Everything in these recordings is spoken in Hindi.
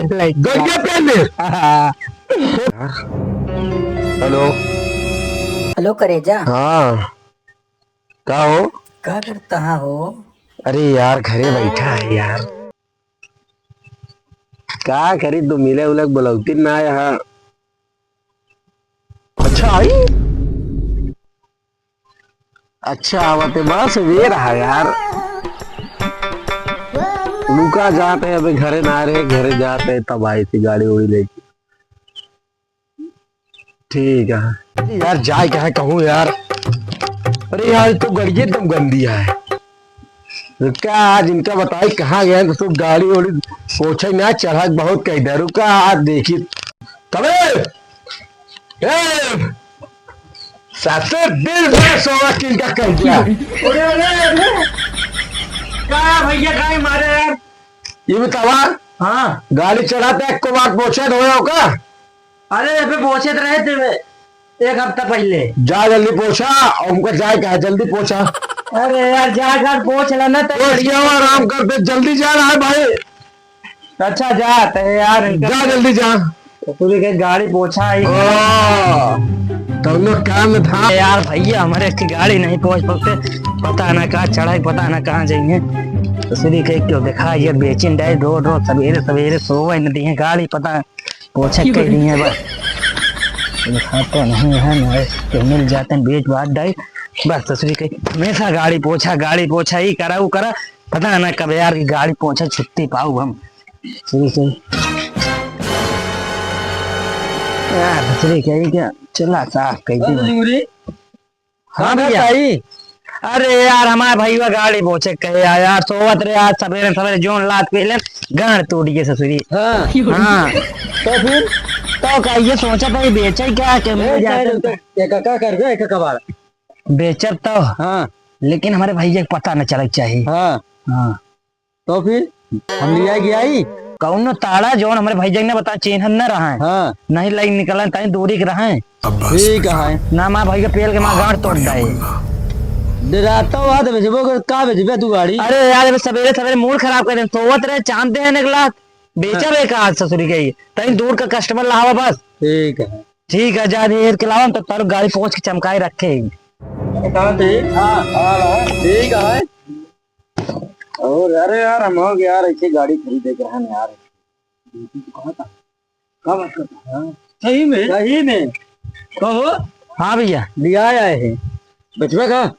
हेलो हेलो करेजा। हाँ का हो? क्या करता हो? अरे यार घरे बैठा है यार, क्या करी तू मिले उलग बुलौती ना यहाँ। अच्छा आई, अच्छा आवते बस वे रहा यार। लुका जाते हैं अभी घरे ना रहे, घरे जाते हैं तब आई थी गाड़ी उड़ी लेके। ठीक है अरे यार जाए क्या है कहूँ यार। अरे यार तो गाड़ी एकदम गंदी है। रुका आज इनका बताई कहाँ गए तो गाड़ी उड़ी पोछे ना चढ़ा बहुत कह दे। रुका आज देखी तबे सातों दिन भर सोवा किनका कह दिया। क्या भैया काय मारे यार? ये बतावा हाँ गाड़ी चढ़ाते एक को बात पोछे धोया हो का? अरे अबे पहुंचे रहे थे एक हफ्ता पहले। जा जल्दी पोछा और उनका जाए क्या है, जल्दी पोछा। अरे यार जा घर पहुंच लेना तो पोछ गया हुआ आराम करते जल्दी जा रहा है भाई। अच्छा जाते यार जा जल्दी जा। पूरी के गाड़ी पहुंचा ही तो लोग काम में था यार। भैया हमारे की गाड़ी नहीं पहुंच पाते, पता ना कहाँ चढ़ाई पता ना कहाँ जाएंगे। तो सीधी कह क्यों देखा ये बेचिन डाय रोड रोड सवेरे सवेरे सोवा नहीं है गाड़ी पता पहुंचा कह रही है बस तो नहीं है ना तो मिल जाते हैं बेच बात डाई बस। तस्वीर कही हमेशा गाड़ी पोछा ही करा वो करा पता ना कब यार की गाड़ी पहुंचा छुट्टी पाऊ हम। सही यार तस्वीर कही क्या चला साफ कही थी। हाँ भैया अरे यार हमारे भैया गाड़ी पहुंचे कहे यार सोवत रे आज सवेरे सवेरे जोन लात पहले गाड़ टूट गई ससुरी। हाँ तो फिर तो का ये सोचा भाई बेचे क्या के मिल जाते क्या कर गए एक कबाड़। बेचब तो हाँ लेकिन हमारे भैया को पता न चलना चाहिए। हाँ हाँ तो फिर हम लिया गया ही कौन ताड़ा जोन हमारे भैया ने बता चेन न रहा है। हाँ नहीं लाइन निकला ताई दूरी के रहा है ठीक है ना माँ भैया पेल के माँ गाड़ तोड़ दाए। डराता हुआ तो बेचबो का बेचबे तू गाड़ी। अरे यार सवेरे सवेरे मूड खराब कर सोवत रहे चांद दे निकला बेचा बे का ससुरी गई तई दूर का कस्टमर लावा बस। ठीक है जा देर के लावा तो तार गाड़ी पहुंच के चमकाए रखे। ठीक है और अरे यार हम हो गया यार ऐसे गाड़ी खरीदे के हैं यार। सही में कहो। हाँ भैया लिया आए हैं बेचबे का।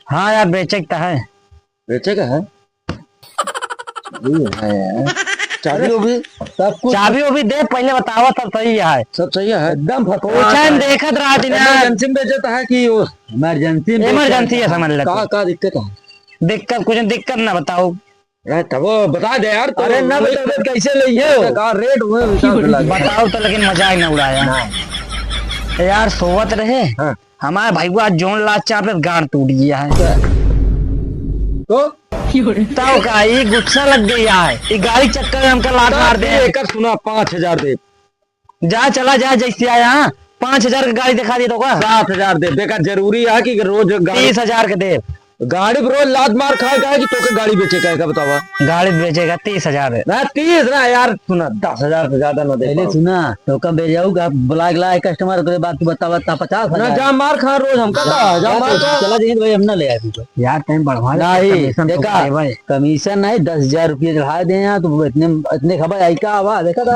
हाँ यार बेचे का है बेचे का है चाबी भी सब कुछ चाबी वो भी दे पहले बतावा सब सही है। सब सही है एकदम देखत रहा दिन इमरजेंसी में बेचता है कि वो इमरजेंसी है समझ ले का दिक्कत है। दिक्कत कुछ दिक्कत ना बताओ तब बता दे यार। तो अरे ना बता कैसे लिए का रेट हुए बताओ तो लेकिन मजाक ना उड़ाया यार। सोवत रहे हमारे भाई को आज जोन लाच चार पे गाड़ टूट गया है तो का ये गुस्सा लग गया है ये गाड़ी चक्कर में हमका लात मार दे। एक सुना 5000 दे जा चला जा जैसे आया 5000 की गाड़ी दिखा दी तो का 7000 दे देखा जरूरी है कि रोज 30,000 के दे गाड़ी पर रोज लात मार खाएगा कि तो गाड़ी बेचे का बतावा। गाड़ी बेचेगा 30,000 ना 30 ना यार सुना 10,000 से ज्यादा ना दे। पहले सुना तो कब भेज जाऊंगा बुला ला कस्टमर के बाद बता 50 ना जा मार खा रोज हमका जा मार चला जाएंगे भाई हम ना ले आए यार टाइम बढ़वा नहीं देखा कमीशन नहीं 10,000 रुपये चढ़ा दे यहाँ तो इतने खबर आई का आवा देखा था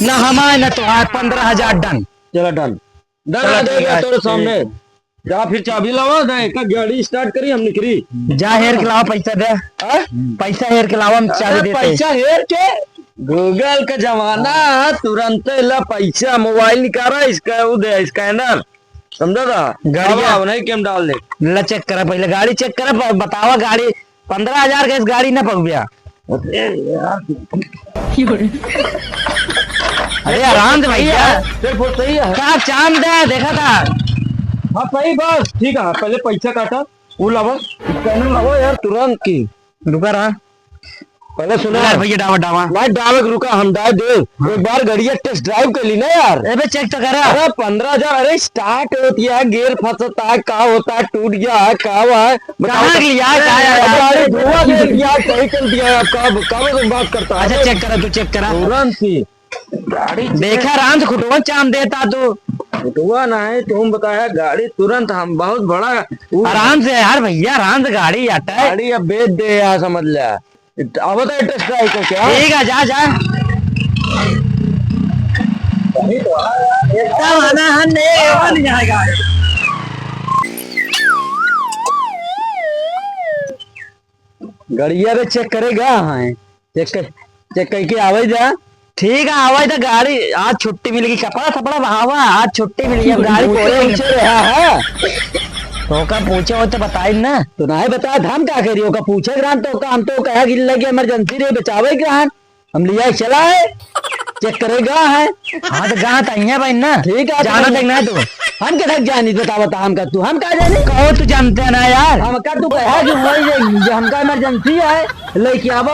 ना हमारे ना तो 15,000 डन। चलो डन देगा तेरे सामने जा फिर चाबी लावा एक गाड़ी स्टार्ट करी हम निकली जा हेर के लावा पैसा दे पैसा हेर के लावा हम चाबी देते पैसा हेर के गूगल का जमाना तुरंत ला पैसा मोबाइल निकाला इसका वो दे स्कैनर समझा था गाड़ी नहीं केम डाल दे ला चेक करा पहले गाड़ी चेक करा बतावा गाड़ी 15,000 का इस गाड़ी ना पक गया। अरे आराम से भैया सही है कहा चांद है देखा था। हाँ सही बस ठीक है पहले पैसा काटा वो लावा स्कैनर लावा यार तुरंत की रुका रहा पहले सुना यार भैया डावा डावा मैं डावे रुका हम डाल दे एक बार गाड़िया टेस्ट ड्राइव कर ली ना यार। अबे चेक तो करा। अरे 15,000 अरे स्टार्ट होती है गियर फंसता है का होता है टूट गया है का हुआ है कहाँ लिया गाड़ी धुआं दे दिया सही कर दिया है कब कब बात करता है। अच्छा चेक करा तू चेक करा तुरंत ही गाड़ी देखा आराम से खुटवा चाम देता तू। हुआ ना है, तुम बताया गाड़ी तुरंत हम बहुत बड़ा आराम से यार भैया, आराम से गाड़ी आता है। गाड़ी अब बेच दे यार, समझ लिया। अब बता टेस्ट ड्राइव को क्या ठीक है, जा जा। इतना माना है नहीं, बन जाएगा। गाड़िया पे चेक करेगा। हाँ चेक करके आवे जा। ठीक है, आवाज तो गाड़ी आज छुट्टी मिलेगी, कपड़ा थपड़ा बहावा, आज छुट्टी मिली है, गाड़ी पूछे रहा है तो का पूछे हो तो बताई ना। तो ना बता हम क्या करियो का पूछे ग्राम तो का हम तो कहा गिर लगे इमरजेंसी रे बचावे ग्राम हम लिया चला है चेक करेगा है। हाँ तो गाँव तैयार भाई ना, ठीक है जाना देखना है तू। हम क्या जानी बता हम का तू हम क्या जाने कहो तू जानते ना यार, हम का तू कहा जो हमका इमरजेंसी है लेके अब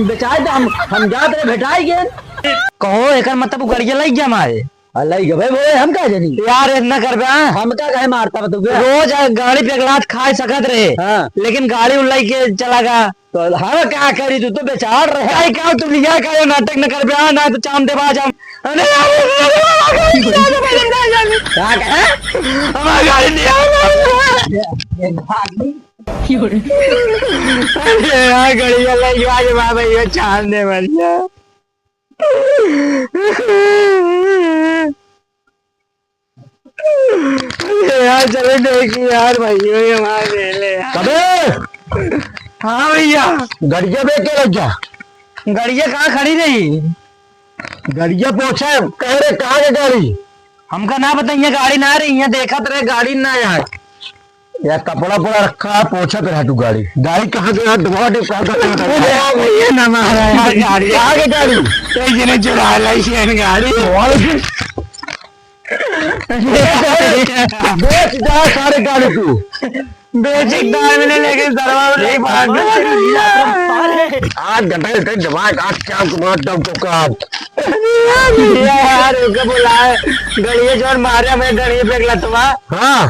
बेचाए तो हम जाते रहे भेटाई गए। कहो एक मतलब गड़िया लग गया हमारे अल्लाह के भाई बोले हम क्या जानी यार, इतना कर बे। हम क्या कहे मारता तू रोज गाड़ी पे ग्लास खाए सकत रहे। हाँ। लेकिन गाड़ी उल्लाई के चला गया तो हम क्या करी तू तो बेचार रहे काय क्या तू लिया का नाटक न कर बे ना तो चाम दे बाज हम। अरे क्या कहे हमारी गाड़ी लिया यार, गड़िया लगी आज बाबा ये चाम दे बढ़िया। यार चलो देखिए यार भैया हमारे ले कबे हाँ भैया, गड़िया पे क्या लग जा गड़िया कहाँ खड़ी रही? गड़िया पहुंचा कह रहे कहा है गाड़ी हमका ना बताइए, गाड़ी ना रही है, देखा तेरे गाड़ी ना यार। यार कपड़ा पड़ा रखा है पहुंचा पे तू गाड़ी गाड़ी कहाँ गया दबा दे भैया ना मारा यार, गाड़ी कहाँ गई गाड़ी किसी ने चुरा लाई है गाड़ी। बेच जा सारे गाड़ी तू बेसिक दार मैंने लेकिन दरबार नहीं भागना। 8 घंटे दिमाग आज क्या कुमार टम तो काट यार उसको बुलाए गड़िया जोर मारे मैं गड़िया पे लतवा। हाँ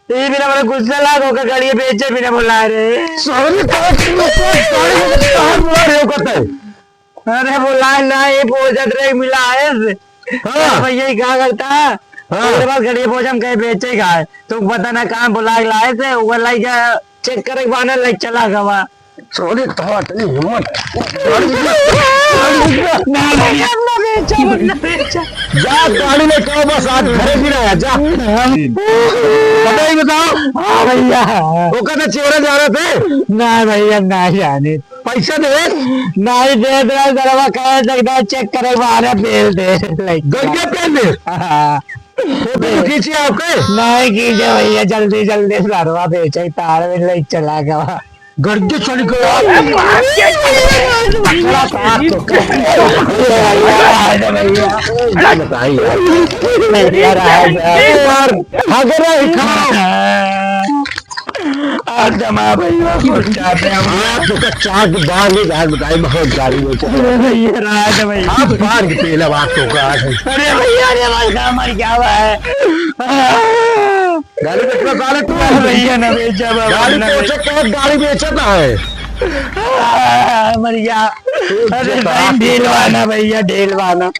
ये बिना मेरा गुस्सा लाग होकर गड़िया बेचे बिना बुला रहे। सॉरी अरे बुलाए ना, ये पोजत रहे मिला है। हाँ। भैया क्या करता है? हाँ। उसके बाद गड़िया पोज हम कहीं बेचे का है तो पता ना कहाँ बुला लाए थे, वो लाई जा चेक करे बाना लाइक चला गवा। सॉरी तो इतनी हिम्मत जा गाड़ी में क्यों बस आज घरे भी ना जा पता ही बताओ। हाँ भैया, वो कहते चेहरा जा रहे थे ना भैया ना जाने पैसा दे नहीं दे दे दरवा कह सकता चेक करे बारह बेल दे गड़िया पहन दे हाँ। फोटो खींचिए आपके नहीं कीजिए भैया, जल्दी जल्दी दरवा बेचे तार में ले चला गया। गड़िया चली जमा भैया चाक बाहर नहीं जाए बताई बहुत गाड़ी में भैया राज भैया आप बाहर की पहले बात तो का अरे भैया अरे भाई का मर क्या हुआ है? गाड़ी बेचना साले तू भैया ना बेचा गाड़ी बेचे तो गाड़ी बेचता है मर गया। अरे भाई ढेलवाना भैया ढेलवाना।